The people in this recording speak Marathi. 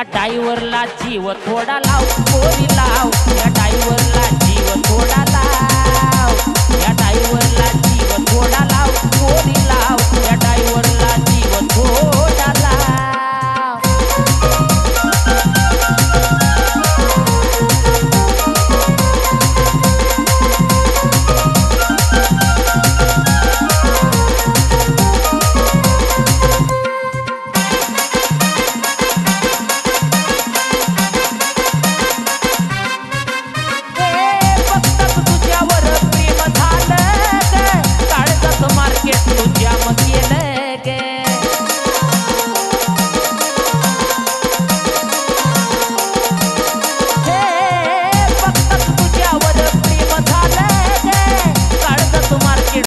या ड्रायव्हरला जीव थोडा लाव पोरी लाव, या ड्रायव्हरला जीव थोडा लाव, या ड्रायव्हरला जीव थोडा लाव पोरी लाव, या ड्रायव्हरला जीव थोडा लाव. तुझ्या